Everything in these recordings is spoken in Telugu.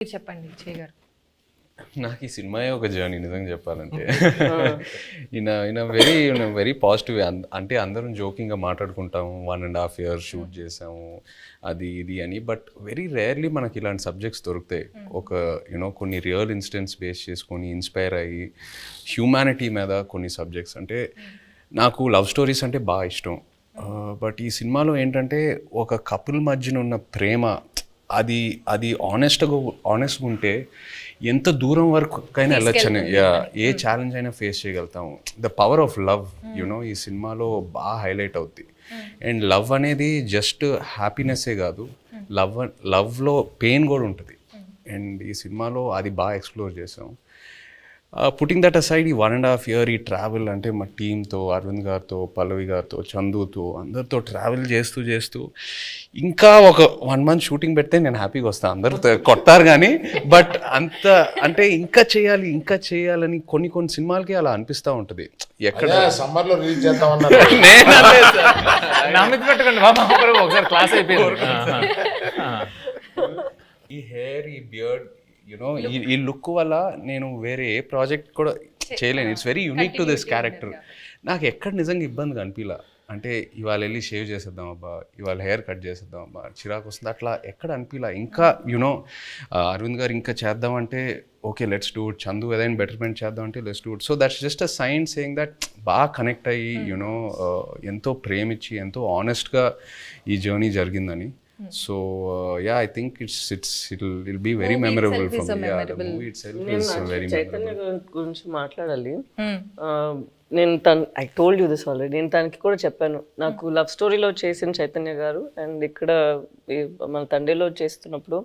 మీరు చెప్పండి విజయ్ గారు. నాకు ఈ సినిమాయే ఒక జర్నీ నిజంగా చెప్పాలంటే. In very positive. అంటే అందరం జోకింగ్గా మాట్లాడుకుంటాము, 1.5 years షూట్ చేసాము అది ఇది అని. బట్ వెరీ రేర్లీ మనకి ఇలాంటి సబ్జెక్ట్స్ దొరుకుతాయి. ఒక కొన్ని రియల్ ఇన్సిడెంట్స్ బేస్ చేసుకొని ఇన్స్పైర్ అయ్యి హ్యూమానిటీ మీద కొన్ని సబ్జెక్ట్స్. అంటే నాకు లవ్ స్టోరీస్ అంటే బాగా ఇష్టం. బట్ ఈ సినిమాలో ఏంటంటే ఒక కపుల్ మధ్యన ఉన్న ప్రేమ అది ఆనెస్ట్గా ఉంటే ఎంత దూరం వరకైనా వెళ్ళొచ్చని, ఏ ఛాలెంజ్ అయినా ఫేస్ చేయగలుగుతాము. ద పవర్ ఆఫ్ లవ్ ఈ సినిమాలో బాగా హైలైట్ అవుద్ది. అండ్ లవ్ అనేది జస్ట్ హ్యాపీనెస్సే కాదు, లవ్లో పెయిన్ కూడా ఉంటుంది. అండ్ ఈ సినిమాలో అది బాగా ఎక్స్ప్లోర్ చేసాం. పుట్టింగ్ దట్ అసైడ్, ఈ 1.5 year ఈ ట్రావెల్ అంటే మా టీంతో, అరవింద్ గారితో, పల్లవి గారితో, చందుతో, అందరితో ట్రావెల్ చేస్తూ ఇంకా ఒక 1 month షూటింగ్ పెడితే నేను హ్యాపీగా వస్తాను. అందరూ కొట్టారు కానీ, బట్ అంత అంటే ఇంకా చేయాలని కొన్ని సినిమాలకి అలా అనిపిస్తూ ఉంటుంది. ఎక్కడ సమ్మర్లో రిలీజ్ చేద్దామన్నారు. ఒకసారి క్లాస్ అయిపోయింది. ఈ హెయిర్, ఈ బియర్డ్, ఈ లుక్ వల్ల నేను వేరే ఏ ప్రాజెక్ట్ కూడా చేయలేను. It's very unique to this character. నాకు ఎక్కడ నిజంగా ఇబ్బందిగా అనిపించలా. అంటే ఇవాళ వెళ్ళి షేవ్ చేసేద్దాం అబ్బా, ఇవాళ హెయిర్ కట్ చేసేద్దాం అబ్బా, చిరాకు వస్తుంది, అట్లా ఎక్కడ అనిపించలా. ఇంకా అరవింద్ గారు ఇంకా చేద్దామంటే okay let's do it, Chandu ఏదైనా బెటర్మెంట్ చేద్దాం అంటే let's do it. So that's just a sign saying that బాగా కనెక్ట్ అయ్యి ఎంతో ప్రేమించి ఎంతో ఆనెస్ట్గా ఈ జర్నీ జరిగిందని. So yeah, I think it'll be very memorable for me. Yeah, the movie itself is very Chaitanya గురించి మాట్లాడాలి. నేను I told you this already. నేను తనకి కూడా చెప్పాను, నాకు లవ్ స్టోరీలో చేసిన చైతన్య గారు అండ్ ఇక్కడ మన తండ్రిలో చేస్తున్నప్పుడు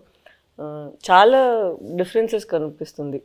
చాలా డిఫరెన్సెస్ కనిపిస్తుంది.